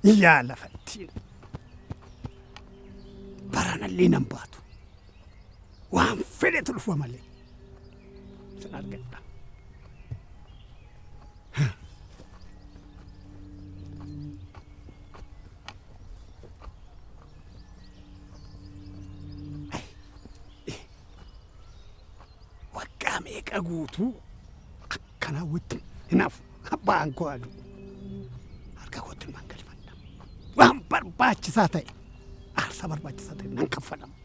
yaa lafattiin baranallee nan baatu waan fedhetu dhufa malee sin argadha. Waggaa meeqa guutuu akkanaa wittin hinaaf abbaan koo adu harka kootti man galfadha waan barbaachisaa ta'e aarsaa barbaachisaa ta'e nan kaffalama.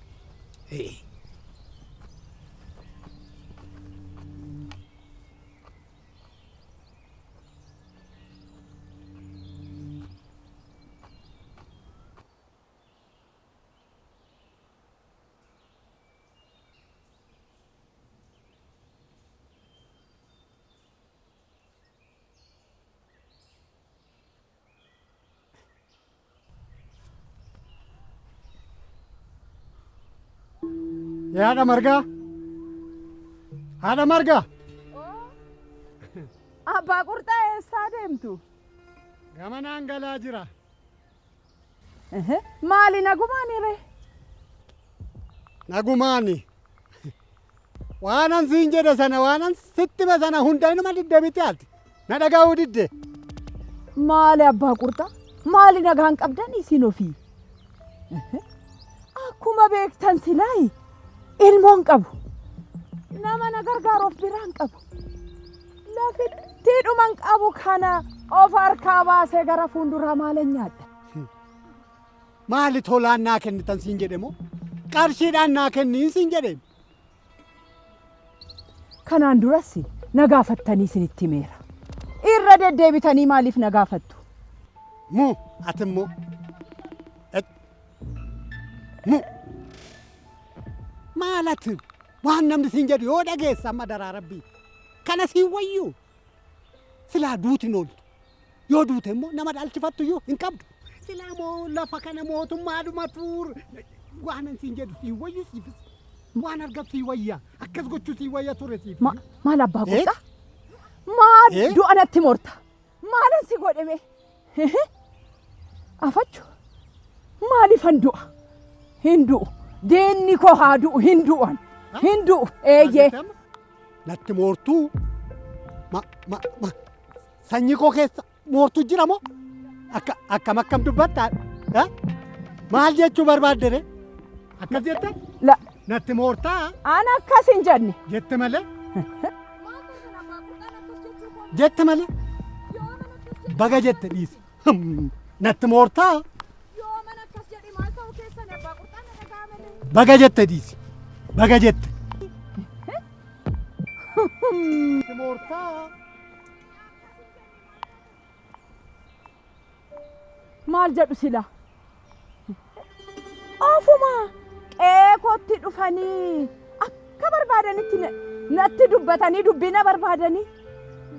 Ada marga? Ada marga? Oh. Abba kurtaa eessaa deemtu? Gamanaan galaa jira. Maali nagumaani re? Nagumaani. Waanan siin jedhe sana waanan sitti sana hunda inuma diddabite ati. Na dhagaa'uu didde. Maali abbaa kurtaa? Maali nagaan qabdan isin ofii? Akkuma beektan silaayi. Ilmoon qabu nama na gargaaruuf biraan qabu lafittiidhuman qabu kana of harkaa baasee gara fuulduraa maalan nyaadha. Maali tolaan naa kennitan siin jedhe moo qarshiidhaan naa kenniin siin jedhe? Kanaan duras na gaafattanii isinitti himeera. Irra deddeebitanii maaliif na gaafattu? Ati immoo maalati waan namni siin jedhu yoo dhageessa amma daraa rabbii kana siin wayyuu silaa duutin ooltu yoo duute immoo nama dhaalchifattu iyyuu hin qabdu silaa moo lafa kana mootummaadhuma tuur waanan siin jedhu siin wayyuu siifis waan argatu siin wayyaa akkas gochuu siin wayya ture siif. Maal abbaa godha? Maal du'a natti morta? Maalan si godhame? Afachu maaliifan du'a? Hin du'u. Deenni koo haa du'u hin du'an. Hin du'u eeyyee. Natti moortuu sanyii koo keessa moortuu jira moo akkam dubbattaa? Maal jechuu barbaadde? Akkas jette? Natti moortaa? Ana akkas hin jenne. Jette malee? Jette malee? Baga jette dhiisi. Natti moortaa? Baga jette dhiisi. Baga jette. Moortaa. Maal jedhu sila? Ofuma qeekotti dhufanii akka barbaadanitti natti dubbatanii dubbina barbaadanii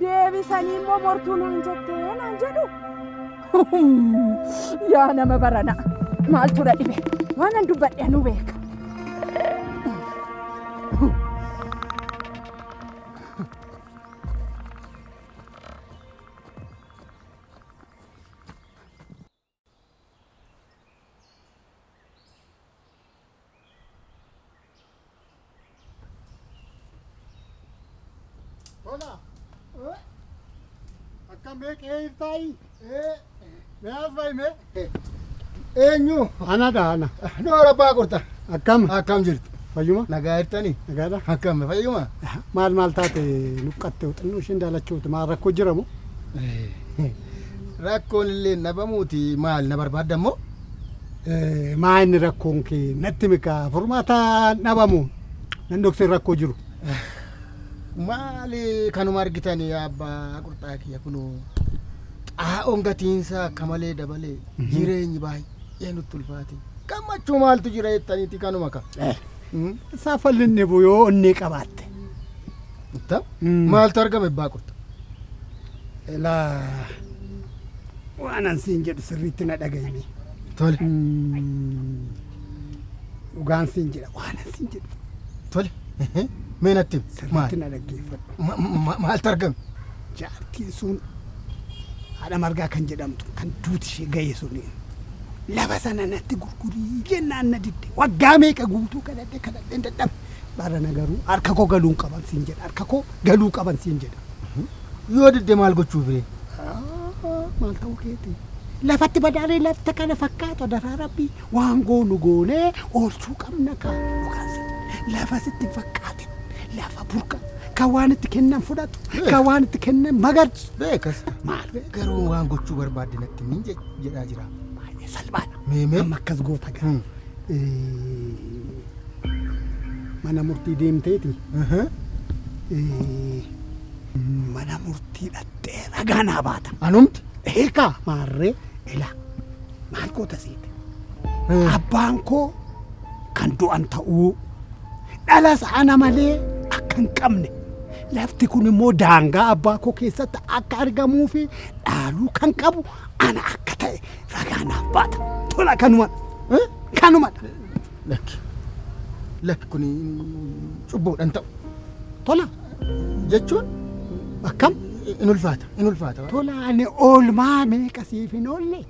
deebisanii immoo mortuu naan jettee naan jedhu. Yaa nama barana maaltu dha dhibe waanan dubbadhe nu beeka. Hola. Akkam beekee irtaayi? Meeyaas fayyime? Eenyu? Anadha ana. Noora abbaa kurta. Akkam? Akkam jirtu? Fayyuma? Nagaa jirtanii? Nagaadha. Akkam fayyuma? Maal taate nuqqatte xinnoo isheen daalachuuti maal rakkoo jira moo? Rakkoon illee nabamuuti maal na barbaadda immoo? Maa inni rakkoon kee natti mika furmaata nabamu nan dhokse rakkoo jiru. Maali kanuma argitanii abbaa qurxaa kiyya kunoo xaa'oon gatiinsaa akka malee dabalee jireenyi baay'ee nutti ulfaate gammachuu maaltu jira jettaniiti kanuma ka. Saafallinni buyoo onnee qabaatte. Maaltu argame abbaa qurxaa? Elaa waanan siin jedhu sirriitti na dhagahimi. Tole. Dhugaan siin jedha waanan siin jedhu. Tole. Meenatti sirriitti na dhaggeeffadhu. Maaltu argame? Jaartiin sun haadha margaa kan jedhamtu kan duuti ishee ga'e suni lafa sana natti gurgurii jennaan na didde waggaa meeqa guutuu kadhadhe dadhabe barana garuu harka koo galuu qaban siin jedha harka koo galuu qaban siin jedha yoo didde maal gochuu bire maal ta'uu keeti lafatti badaalee lafta kana fakkaatu daraa rabbii waan goonu goonee oolchuu qabna kaasi lafa sitti fakkaate lafa burqa kan waan itti kennan fudhatu kan waan itti kennan magarsu beekas maal garuu waan gochuu barbaadde natti min jedhaa jira baay'ee salphaadha meemee amma akkas goota gara mana murtii deemteeti mana murtii dhattee ragaa naa baata anumti eekaa maarree ilaa maal goota siite abbaan koo kan du'an ta'uu dhalas ana malee akka hin qabne lafti kun immoo daangaa abbaa koo keessatti akka argamuu fi dhaaluu kan qabu ana akka ta'e ragaa naaf baata tola kanumadha lakki kun cubbuudhaan ta'u tola jechuun akkam in ulfaata tola ani oolmaa meeqa siif hin oolle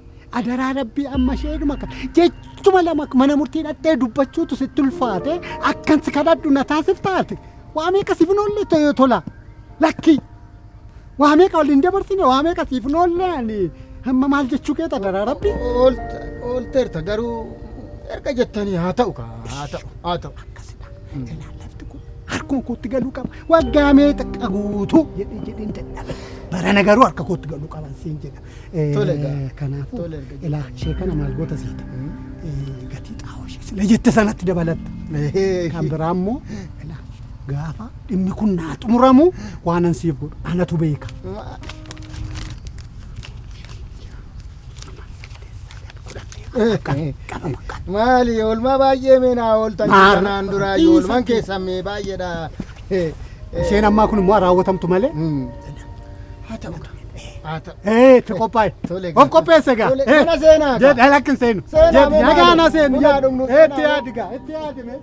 adaraa rabbii amma sheeduma kan jechuma lama mana murtii dhattee dubbachuutu sitti ulfaate akkan si kadhadhu na taasif taate waa meeqa siif hin oolle tola lakki waa meeqa ol hin dabarsine waa meeqa siif hin oolle ani amma maal jechuu keeta adaraa rabbii oolteerta garuu erga jettanii haa ta'u akkasidha lafti kun harkuma kootti galuu qaba waggaa meeqa guutuu jedheen dadhabe barana garuu harka kootti galuu qaban siin jedha kanaafuu ilaa ishee kana maal goota siita gatii xaawoo ishee sila jette sanatti dabalatta kan biraa immoo ilaa gaafa dhimmi kun naa xumuramu waanan siif godhu anatu beeka maali oolmaa baay'ee meenaa ooltan kanaan duraa oolmaan keessan mee baay'eedha isheen ammaa kun immoo raawwatamtu malee haa ta'u te qophaa'e of qopheesse gaa mana seenaa jedhe lakkin seenu nagaana seenu itti yaadigaa itti yaadime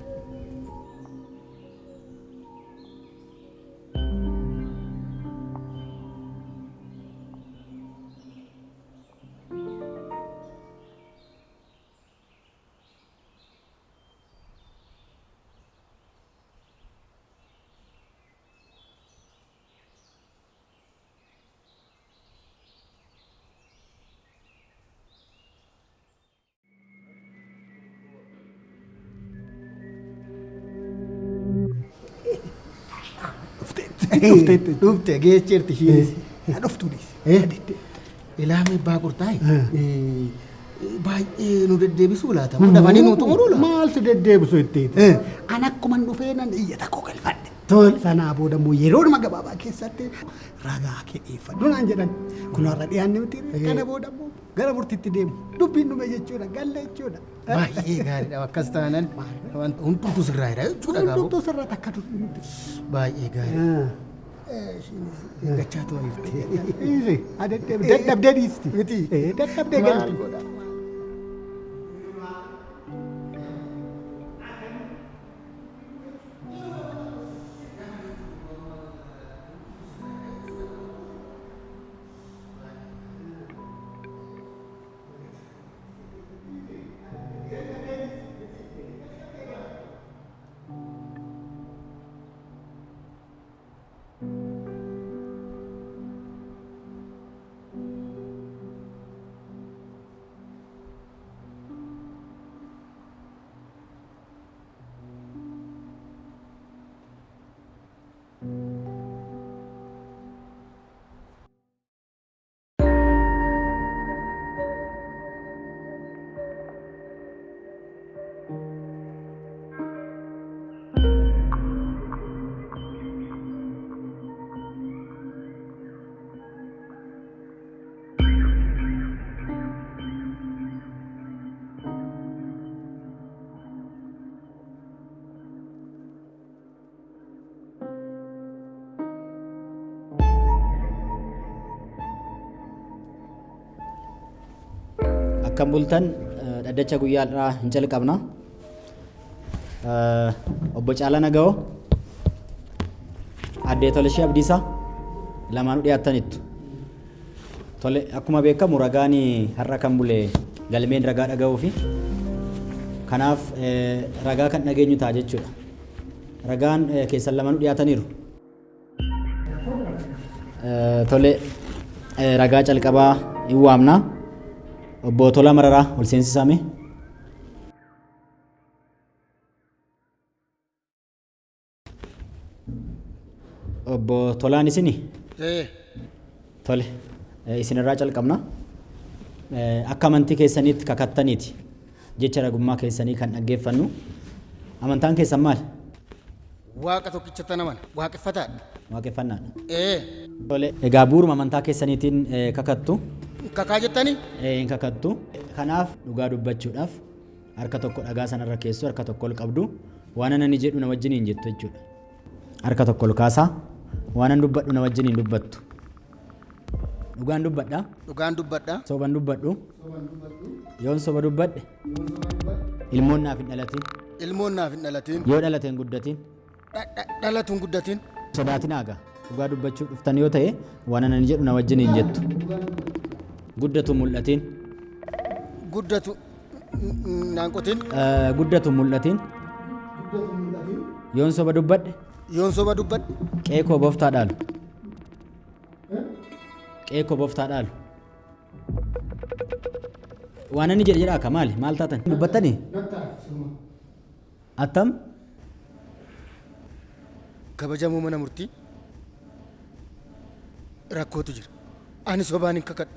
dhufte geechirti shiinis dhuftuunis ilaame baa qurxaayi baay'ee nu deddeebisuu laata dafanii nu xumuruu laata maal si deddeebisu itteeti an akkuma dhufee nan iyyata koo galfadhe sanaa booda immoo yeroodhuma gabaabaa keessatti ragaa kee dhiyeeffadhu naan jedhan kun har'a dhiyaanne miti kana booda immoo gara murtiitti deemu dubbiin dhume jechuudha galla jechuudha baay'ee gaariidha akkas taanan hundumtuu sirraa jira jechuudha gaafuu hundumtuu sirraa takka durbi baay'ee gaariidha gachaa ta'uu jirti dadhabdee dhiisti miti dadhabdee galti Akkam bultan dhaddacha guyyaa irraa hin jalqabna. Obbo Caalaa Naga'oo addee Tolashee Abdiisaa lamaanuu dhiyaataniittu. Tole akkuma beekamu ragaan har'a kan bule galmeen ragaa dhaga'uu fi kanaaf ragaa kan dhageenyu ta'a jechuudha. Ragaan keessan lamanuu dhiyaataniiru. Tole ragaa calqabaa hin waamna. Obbo Tolaa Mararaa ol seensisame. Obbo Tolaan isini? Tole isinirraa calqabna. Akka amantii keessaniitti kakattaniiti jecha ragummaa keessanii kan dhaggeeffannu. Amantaan keessan maal? Waaqa tokkicha naman waaqeffataadha. Waaqeffannaadha. Tole egaa bu'uuruma amantaa keessaniitiin kakattu. Kakaa jettanii? Hin kakattu. Kanaaf dhugaa dubbachuudhaaf harka tokko dhagaa sanarra keessu harka tokko ol qabdu waan ani jedhu na wajjin hin jettu jechuudha. Harka tokko ol kaasaa waan ani dubbadhu na wajjin hin dubbattu. Dhugaan dubbadha. Dhugaan dubbadha. Sobaan dubbadhu. Yoon soba dubbadhe. Ilmoon naaf hin dhalatin. Ilmoon naaf hin dhalatin. Yoo dhalateen guddatin. Dhalatuun guddatin. Sodaatin haga. Dhugaa dubbachuu dhuftan yoo ta'e waan ani jedhu na wajjin hin jettu. Guddatu mul'atin. Guddatu naanqotin. Guddatu mul'atin. Yoon soba dubbadhe. Yoon soba dubbadhe. Qeekoo booftaa dhaalu. Qeekoo booftaa dhaalu. Waan ani jedhe jedhaa akka maali? Maal taatan? Dubbattanii? Attam? Kabajamoo mana murtii rakkootu jira. Ani sobaan hin kakadhu.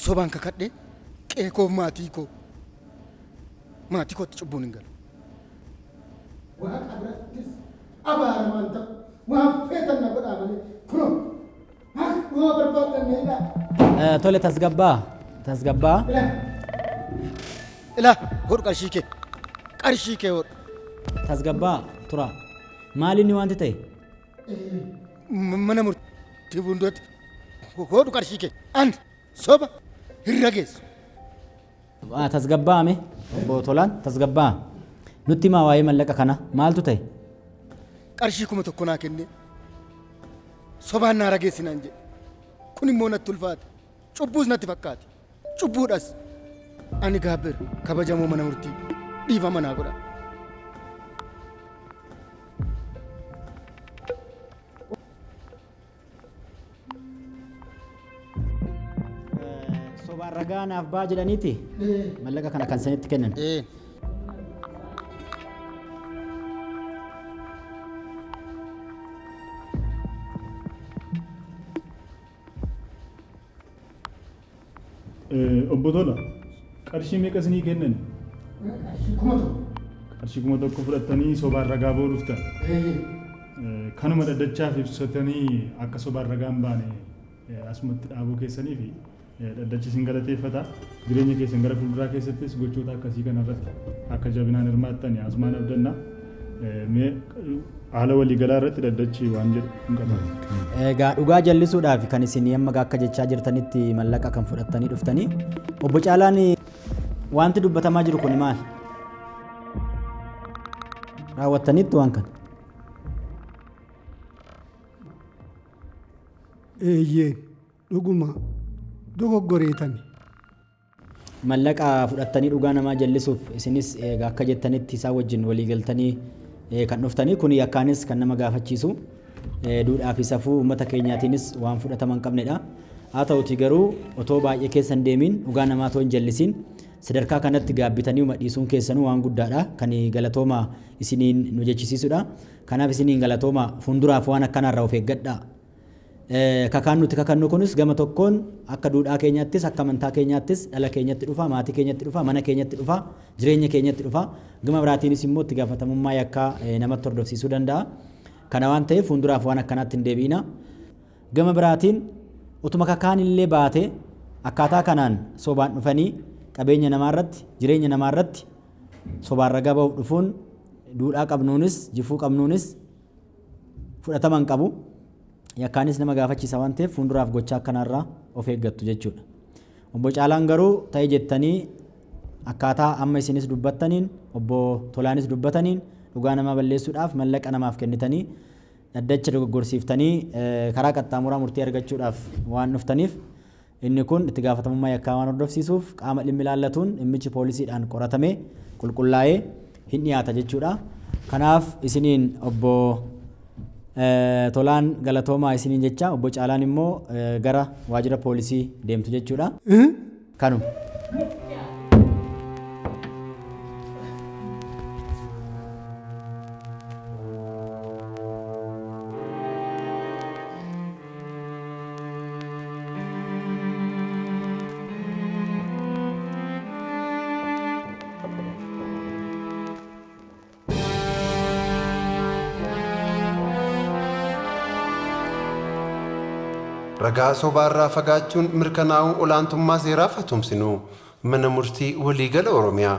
Sobaan kakadhe qeekoof maatii kootti cubbuun hin galu. Waaqa birattis abaaramaan ta'u waan feetan na godhaa malee kunoo waa barbaaddanneedha. Tole tasgabbaa. Ilaa hodhu qarshii kee hodhu. Tasgabbaa tura. Maali inni wanti ta'e? Mana murtii fuulduratti hodhu qarshii kee an soba hin rageessu. Tasgabbaame obbo Tolaan tasgabbaa. Nutti himaa waa'ee mallaqa kana maaltu ta'e? Qarshii 1,000 naa kennee sobaan naa rageessinaan jedhe. Kun immoo natti ulfaate. Cubbuus natti fakkaate. Cubbuudhas ani gaabbeera kabajamoo mana murtii dhiifama naa godha. Sobaan ragaa naaf baa jedhaniiti mallaqa kana kan sanitti kennan. Obbo Tola, qarshii meeqa isinii kennan? Qarshii 1,000 fudhattanii sobaan ragaa ba'uu dhuftan. Kanuma dhaddachaaf ibsatanii akka sobaan ragaan baane asumatti dhaabuu keessanii fi dhaddachi isin galateeffata. Jireenya keessan gara fuulduraa keessattis gochoota akkasii kanarratti akka jabinaan hirmaattanii asumaan abdanna. Haala waliigalaa irratti dhaddachi waan jedhu hin qaban. Egaa dhugaa jallisuudhaaf kan isin amma akka jechaa jirtanitti mallaqa kan fudhattanii dhuftanii obbo Caalaan wanti dubbatamaa jiru kun maal? Raawwattaniitu waan kana? Eeyyee dhuguma dogoggoreetani. Mallaqa fudhattanii dhugaa namaa jallisuuf isinis egaa akka jettanitti isaa wajjin waliigaltanii kan dhuftanii kun yakkaanis kan nama gaafachiisu duudhaa fi safuu uummata keenyaatiinis waan fudhatama hin qabnedha. Haa ta'uti garuu otoo baay'ee keessan deemiin dhugaa namaa otoo hin jallisiin sadarkaa kanatti gaabbitanii dhiisuun keessanuu waan guddaadha kan galatooma isiniin nu jechisiisudha. Kanaaf isiniin galatooma fuulduraaf waan akkanaarraa of eeggadhaa. Kakaan nuti kakannu kunis gama tokkoon akka duudhaa keenyaattis akka amantaa keenyaattis dhala keenyatti dhufa maatii keenyatti dhufa mana keenyatti dhufa jireenya keenyatti dhufa gama biraatiinis immoo itti gaafatamummaa yakkaa namatti hordofsiisuu danda'a. Kana waan ta'eef fuulduraaf waan akkanaatti hin deebi'ina. Gama biraatiin utuma kakaan illee baate akkaataa kanaan sobaan dhufanii qabeenya namaarratti jireenya namaarratti sobaan ragaa ba'uuf dhufuun duudhaa qabnuunis jifuu qabnuunis fudhatama hin qabu. Yakkaanis nama gaafachiisa waan ta'eef fuulduraaf gochaa akkanaarraa of eeggattu jechuudha. Obbo Caalaan garuu ta'e jettanii akkaataa amma isinis dubbattaniin obbo Tolaanis dubbataniin dhugaa namaa balleessuudhaaf mallaqa namaaf kennitanii dhaddacha dogoggorsiiftanii karaa qaxxaamuraa murtii argachuudhaaf waan dhuftaniif inni kun itti gaafatamummaa yakkaa waan hordofsiisuuf qaama dhimmi ilaallatuun dhimmichi poolisiidhaan qoratamee qulqullaa'ee hin dhiyaata jechuudha. Kanaaf isiniin obbo Tolaan galatoomaa isiniin jecha obbo Caalaan immoo gara waajjira poolisii deemtu jechuudha. Kanuma. Ragaa sobaarraa fagaachuun mirkanaa'uu olaantummaa seeraaf tumsinu mana murtii waliigala Oromiyaa.